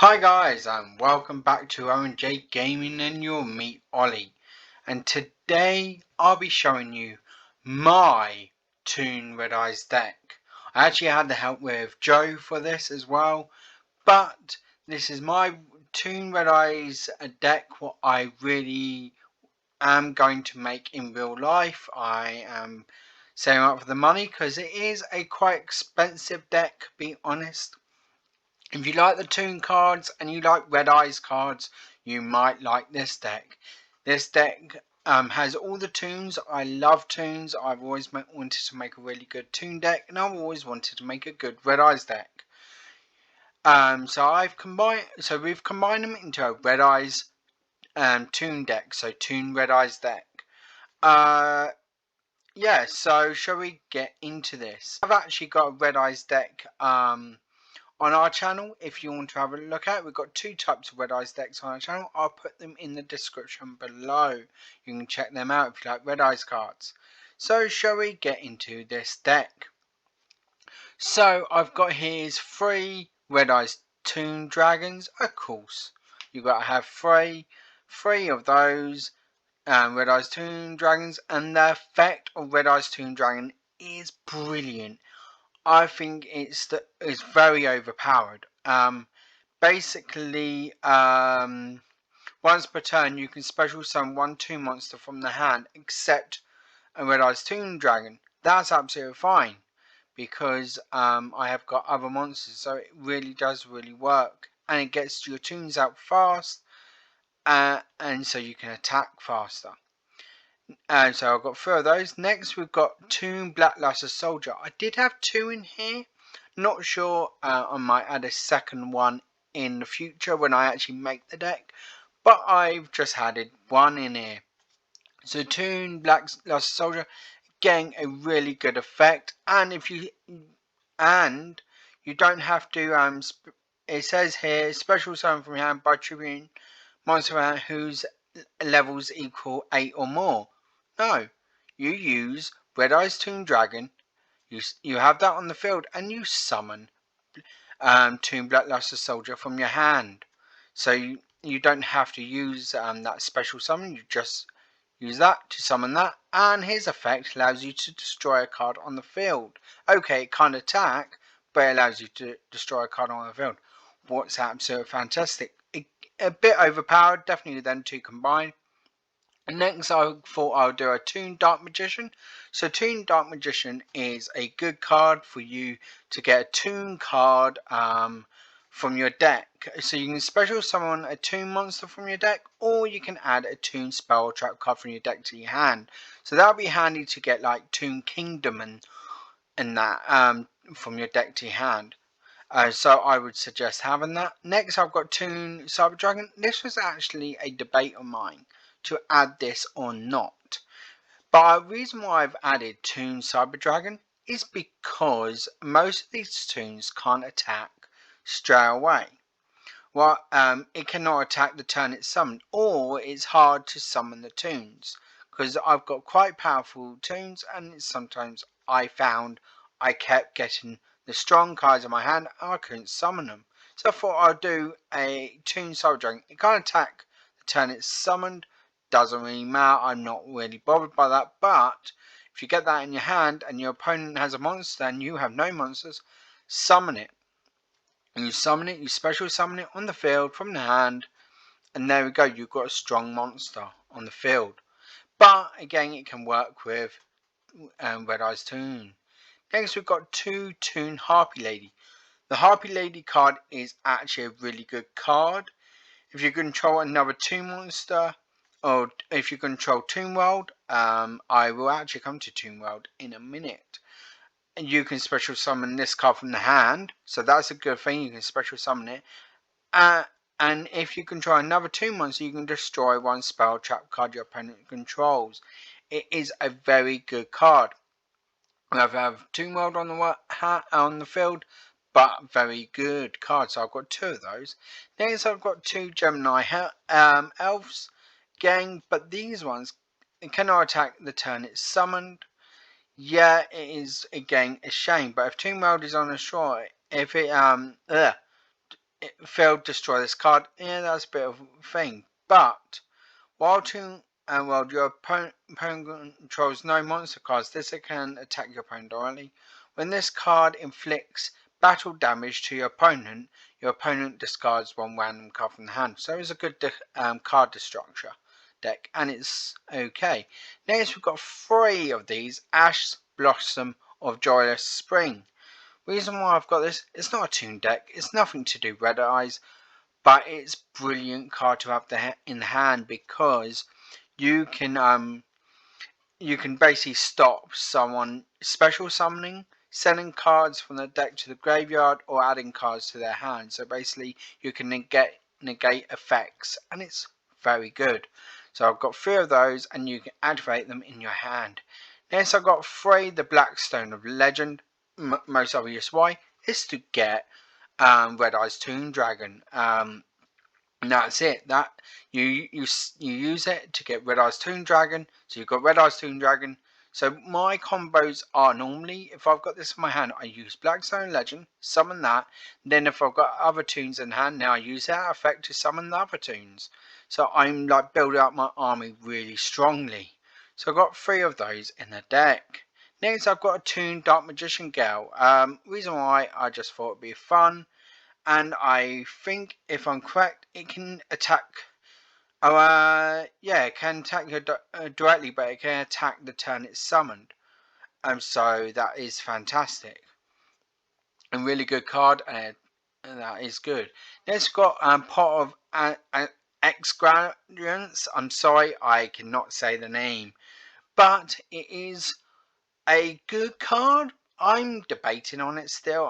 Hi guys and welcome back to O&J Gaming and you'll meet Ollie, and today I'll be showing you my Toon Red-Eyes deck. I actually had the help with Joe for this as well, but this is my Toon Red-Eyes deck, what I really am going to make in real life. I am saving up for the money because it is a quite expensive deck, to be honest. If you like the Toon cards and you like Red-Eyes cards, you might like this deck. This deck has all the Toons. I love Toons. I've always wanted to make a really good Toon deck, and I've always wanted to make a good Red-Eyes deck. So we've combined them into a Red-Eyes Toon deck. So Toon Red-Eyes deck. Yeah. So shall we get into this? I've actually got a Red-Eyes deck. On our channel, if you want to have a look at it, we've got two types of Red-Eyes decks on our channel. I'll put them in the description below. You can check them out if you like Red-Eyes cards. So shall we get into this deck? So I've got here's 3 Red-Eyes Toon Dragons. Of course, you've got to have three of those Red-Eyes Toon Dragons, and the effect of Red-Eyes Toon Dragon is brilliant. I think it's very overpowered. Basically, once per turn you can special summon 1/2 monster from the hand, except a Red-Eyes Toon Dragon. That's absolutely fine because I have got other monsters, so it really does work, and it gets your toons out fast, and so you can attack faster. And so I've got 3 of those. Next we've got Toon Blackluster Soldier. I did have 2 in here. Not sure, I might add a second one in the future when I actually make the deck. But I've just added 1 in here. So Toon Blackluster Soldier, getting a really good effect. And you don't have to, it says here, special summon from your hand by triggering monster whose levels equal 8 or more. No, you use Red-Eyes Toon Dragon, you have that on the field, and you summon Toon Blackluster Soldier from your hand. So you don't have to use that special summon, you just use that to summon that, and his effect allows you to destroy a card on the field. Okay, it can't attack, but it allows you to destroy a card on the field. What's absolutely fantastic. A bit overpowered, definitely then 2 combined. Next, I thought I would do a Toon Dark Magician. So Toon Dark Magician is a good card for you to get a Toon card from your deck. So you can special summon a Toon monster from your deck, or you can add a Toon spell or trap card from your deck to your hand. So that'll be handy to get like Toon Kingdom and that from your deck to your hand. So I would suggest having that. Next, I've got Toon Cyber Dragon. This was actually a debate of mine to add this or not. But the reason why I've added Toon Cyber Dragon is because most of these toons can't attack straight away. Well, it cannot attack the turn it's summoned, or it's hard to summon the toons. Because I've got quite powerful toons, and sometimes I found I kept getting the strong cards in my hand and I couldn't summon them. So I thought I'd do a Toon Cyber Dragon. It can't attack the turn it's summoned. Doesn't really matter, I'm not really bothered by that, but if you get that in your hand and your opponent has a monster and you have no monsters, summon it. And you summon it, you special summon it on the field from the hand, and there we go, you've got a strong monster on the field. But again, it can work with Red-Eyes Toon. Next we've got 2 Toon Harpy Lady. The Harpy Lady card is actually a really good card. If you control another Toon monster, or if you control Toon World, I will actually come to Toon World in a minute. And you can special summon this card from the hand, so that's a good thing, you can special summon it. And if you control another Toon monster, you can destroy 1 spell trap card your opponent controls. It is a very good card. I have Toon World on the field, but very good card. So I've got 2 of those. Next, I've got 2 Gemini elves. Gang, but these ones cannot attack the turn it's summoned. Yeah, it is again a shame. But if Toon World is on a shore, if it it failed destroy this card. Yeah, that's a bit of a thing. But while your opponent controls no monster cards, this can attack your opponent directly. When this card inflicts battle damage to your opponent discards one random card from the hand. So it's a good card destructor deck, and it's okay. Next, we've got 3 of these Ash Blossom of Joyous Spring. Reason why I've got this, it's not a toon deck, it's nothing to do with Red-Eyes, but it's brilliant card to have in the hand because you can basically stop someone special summoning, sending cards from the deck to the graveyard, or adding cards to their hand. So basically you can negate effects, and it's very good. So I've got 3 of those, and you can activate them in your hand. Next I've got 3 the Blackstone of Legend. Most obvious why is to get Red-Eyes Toon Dragon. And that's it. That you use it to get Red-Eyes Toon Dragon. So you've got Red-Eyes Toon Dragon. So my combos are normally, if I've got this in my hand, I use Blackstone Legend, summon that. Then if I've got other toons in hand, now I use that effect to summon the other toons. So I'm like building up my army really strongly. So I've got 3 of those in the deck. Next I've got a Toon Dark Magician Girl. Reason why, I just thought it'd be fun. And I think, if I'm correct, it can attack. It can attack you directly, but it can attack the turn it's summoned. So that is fantastic. A really good card, and that is good. Next, got Pot of Exgradients. I'm sorry, I cannot say the name, but it is a good card. I'm debating on it still.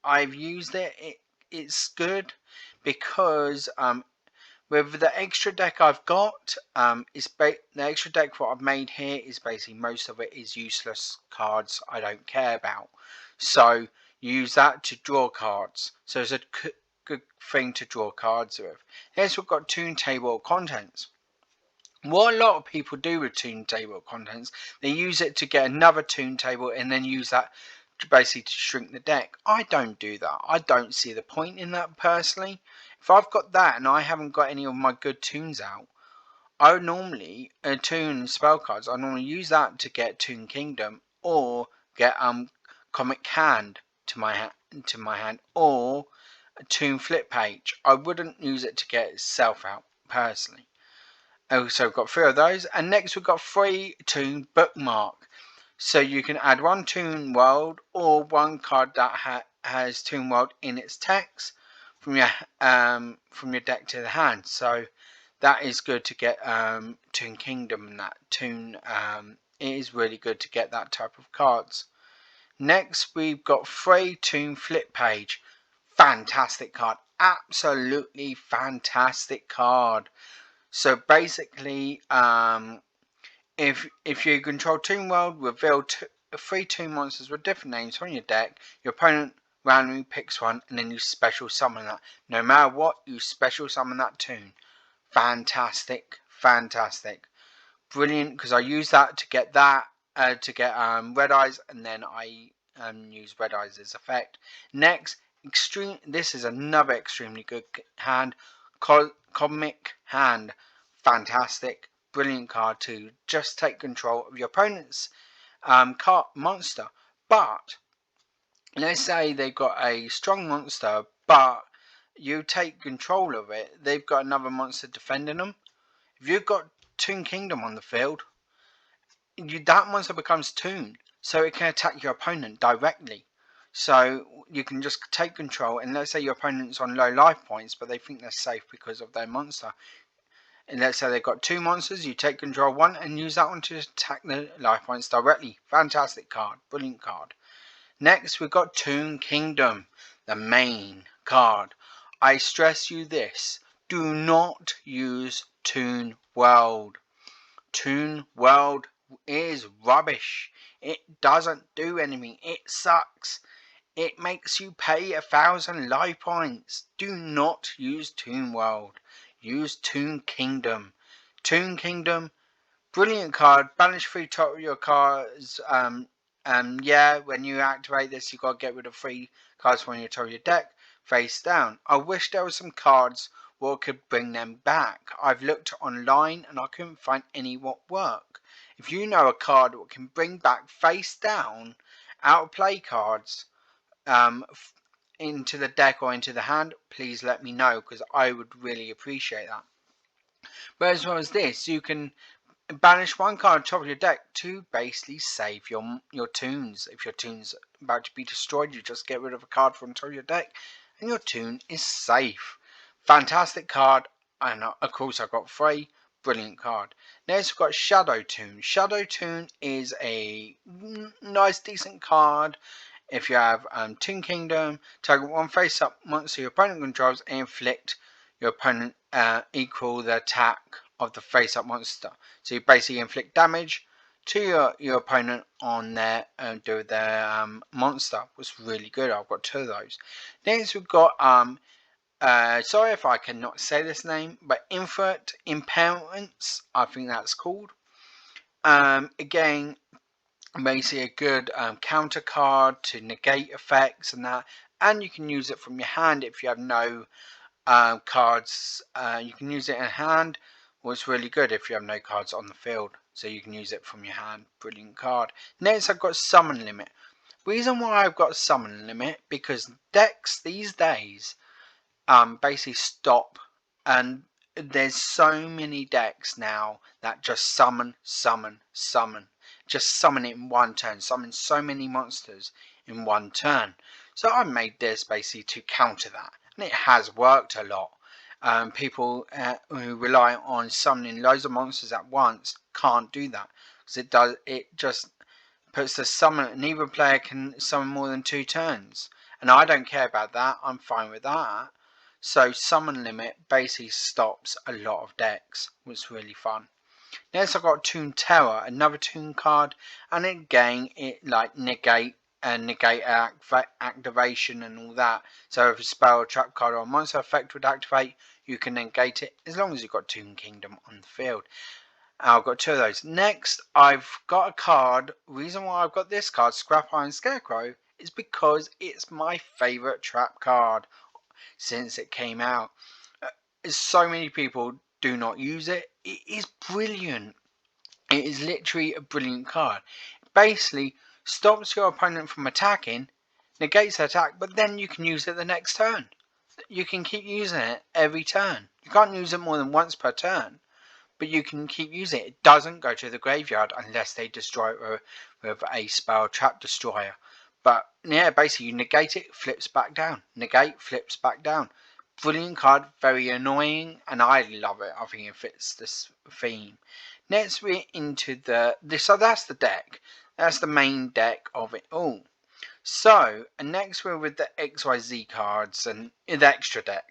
I've used it. It's good because with the extra deck I've got, the extra deck what I've made here is basically most of it is useless cards I don't care about. So you use that to draw cards. So it's a good thing to draw cards with. Next we've got Toon Table of Contents. What a lot of people do with Toon Table of Contents, they use it to get another Toon Table and then use that basically to shrink the deck. I don't do that. I don't see the point in that personally. If I've got that and I haven't got any of my good toons out, I would normally toon spell cards. I normally use that to get Toon Kingdom or get Comic Hand to my hand, or a Toon Flip Page. I wouldn't use it to get itself out personally. So we've got 3 of those, and next we've got 3 Toon Bookmark. So you can add 1 Toon World or 1 card that has Toon World in its text from your deck to the hand. So that is good to get Toon Kingdom and that Toon. It is really good to get that type of cards. Next we've got 3 Toon Flip Page. Fantastic card, absolutely fantastic card. So basically, if you control Toon World, reveal 3 Toon monsters with different names from your deck. Your opponent randomly picks one, and then you special summon that. No matter what, you special summon that Toon. Fantastic, fantastic, brilliant. Because I use that to get Red-Eyes, and then I use Red-Eyes as effect. Next, This is another extremely good hand. Comic Hand. Fantastic, brilliant card to just take control of your opponent's monster. But let's say they've got a strong monster, but you take control of it. They've got another monster defending them. If you've got Toon Kingdom on the field, that monster becomes Toon, so it can attack your opponent directly. So you can just take control, and let's say your opponent's on low life points, but they think they're safe because of their monster. And let's say they've got 2 monsters, you take control of 1 and use that one to attack the life points directly. Fantastic card, brilliant card. Next we've got Toon Kingdom, the main card. I stress you this, do not use Toon World. Toon World is rubbish. It doesn't do anything, it sucks. It makes you pay 1,000 life points. Do not use Toon World. Use Toon Kingdom. Toon Kingdom, brilliant card. Banish 3 top of your cards. When you activate this, you've got to get rid of 3 cards from your top of your deck. face down. I wish there were some cards what could bring them back. I've looked online and I couldn't find any what work. If you know a card what can bring back face down out of play cards into the deck or into the hand, please let me know, because I would really appreciate that. But as well as this, you can banish one card on top of your deck to basically save your toons. If your toon's about to be destroyed, you just get rid of a card from top of your deck and your toon is safe. Fantastic card, and of course I got 3. Brilliant card. Next we've got Shadow Toon. Shadow Toon is a nice decent card. If you have Toon Kingdom, target one face up monster your opponent controls and inflict your opponent equal the attack of the face up monster. So you basically inflict damage to your opponent on their do their monster. Was really good. I've got 2 of those. Next we've got sorry if I cannot say this name, but Infinite Impairments, I think that's called. Again, basically a good counter card to negate effects and that, and you can use it from your hand if you have no cards. You can use it in hand. Well, it's really good if you have no cards on the field, so you can use it from your hand. Brilliant card. Next I've got Summon Limit. Reason why I've got Summon Limit, because decks these days basically stop, and there's so many decks now that just summon, just summon it in one turn, summon so many monsters in one turn. So I made this basically to counter that, and it has worked a lot. People who rely on summoning loads of monsters at once can't do that, because it just puts the summon, neither player can summon more than 2 turns, and I don't care about that. I'm fine with that. So Summon Limit basically stops a lot of decks, which is really fun. Next I've got Toon Terror, another Toon card, and again it like negate activation and all that. So if a spell, a trap card or a monster effect would activate, you can negate it as long as you've got Toon Kingdom on the field. I've got 2 of those. Next I've got a card. Reason why I've got this card, Scrap Iron Scarecrow, is because it's my favourite trap card since it came out. So many people do not use it. It is brilliant. It is literally a brilliant card. It basically stops your opponent from attacking, negates the attack, but then you can use it the next turn. You can keep using it every turn. You can't use it more than once per turn, but you can keep using it. It doesn't go to the graveyard unless they destroy it with a spell trap destroyer. But yeah, basically you negate it, flips back down. Negate, flips back down. Brilliant card, very annoying, and I love it. I think it fits this theme. Next we're into so that's the deck. That's the main deck of it all. So, and next we're with the XYZ cards and the extra deck.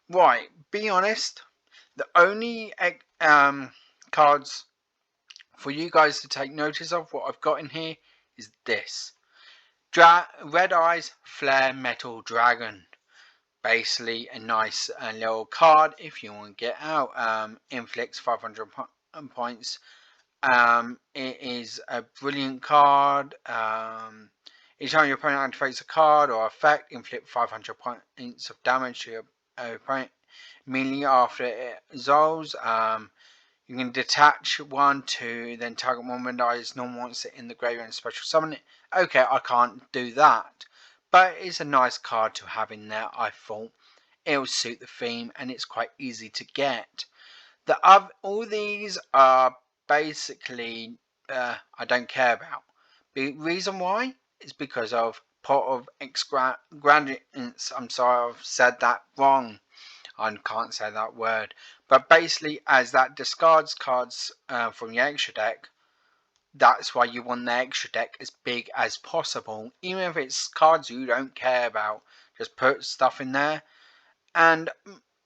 Right, be honest, the only cards for you guys to take notice of what I've got in here is this. Red-Eyes Flare Metal Dragon. Basically a nice little card if you want to get out. Inflicts 500 points. It is a brilliant card. Each time your opponent activates a card or effect, inflict 500 points of damage to your opponent immediately after it resolves. You can detach one to then target one Red-Eyes normal monster in the graveyard and special summon it. Okay, I can't do that, but it's a nice card to have in there. I thought it'll suit the theme, and it's quite easy to get. All these are basically I don't care about. The reason why is because of Pot of Gradients. I'm sorry, I've said that wrong. I can't say that word, but basically as that discards cards from your extra deck, that's why you want the extra deck as big as possible, even if it's cards you don't care about. Just put stuff in there, and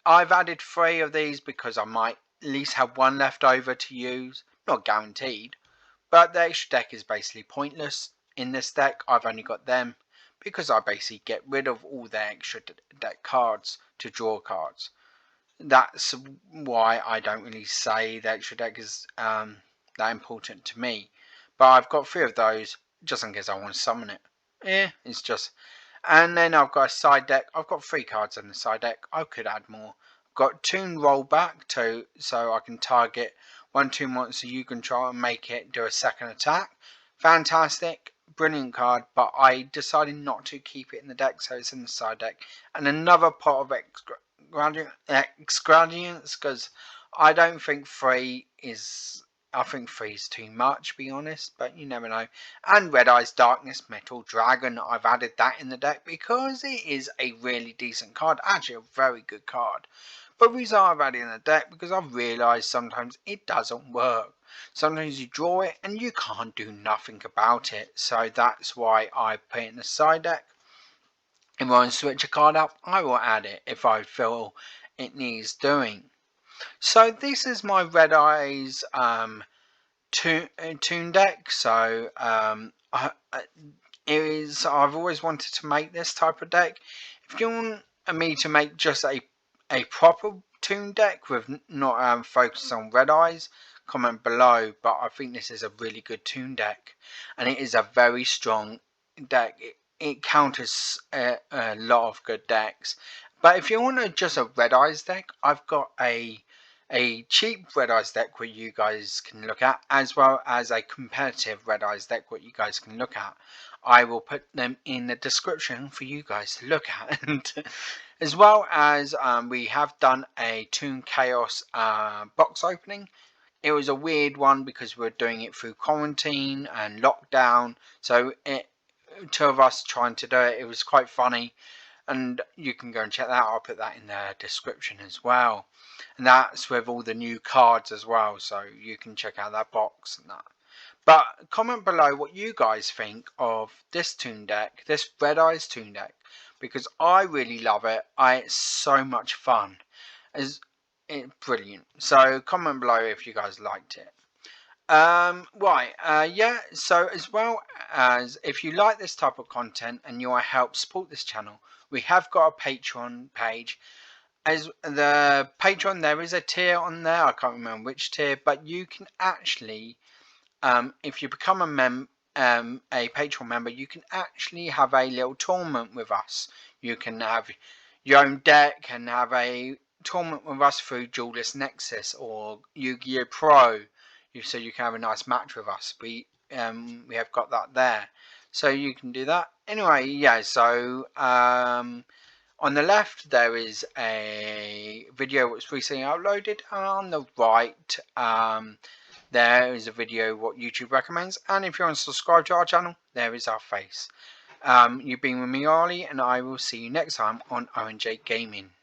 I've added 3 of these because I might at least have 1 left over to use, not guaranteed, but the extra deck is basically pointless in this deck. I've only got them because I basically get rid of all the extra deck cards to draw cards. That's why I don't really say the extra deck is that important to me. But I've got 3 of those just in case I want to summon it. Yeah, it's just And then I've got a side deck. I've got 3 cards on the side deck. I could add more. I've got Toon Rollback so I can target 1/2 monster you control and make it do a second attack. Fantastic, brilliant card, but I decided not to keep it in the deck, so it's in the side deck. And another pot of Exgradients, because I don't think 3 is. I think 3 is too much, to be honest, but you never know. And Red-Eyes Darkness Metal Dragon, I've added that in the deck because it is a really decent card, actually a very good card. But the reason I've added it in the deck because I've realised sometimes it doesn't work. Sometimes you draw it and you can't do nothing about it, so that's why I put it in the side deck. If I want to switch a card up, I will add it if I feel it needs doing. So this is my Red-Eyes Toon Deck. So I've always wanted to make this type of deck. If you want me to make just a proper Toon Deck with not focus on Red-Eyes, comment below. But I think this is a really good Toon Deck, and it is a very strong deck. It counters a lot of good decks. But if you want just a Red-Eyes deck, I've got a cheap Red-Eyes deck where you guys can look at, as well as a competitive Red-Eyes deck what you guys can look at. I will put them in the description for you guys to look at. And as well as we have done a Toon Chaos box opening. It was a weird one because we were doing it through quarantine and lockdown, so 2 of us trying to do it. It was quite funny, and you can go and check that out. I'll put that in the description as well, and that's with all the new cards as well, so you can check out that box and that. But comment below what you guys think of this Toon Deck, this Red-Eyes Toon Deck, because I really love it. It's so much fun. It's brilliant. So comment below if you guys liked it. Yeah, so as well as if you like this type of content and you want to help support this channel, we have got a Patreon page. As the Patreon, there is a tier on there. I can't remember which tier, but you can actually if you become a Patreon member, you can actually have a little tournament with us. You can have your own deck and have a tournament with us through Duelist Nexus or Yu-Gi-Oh! Pro. So you can have a nice match with us. We have got that there, so you can do that. Anyway, yeah. So on the left there is a video which was recently uploaded, and on the right there is a video what YouTube recommends, and if you want to subscribe to our channel, there is our face. You've been with me, Arlie, and I will see you next time on ONJ Gaming.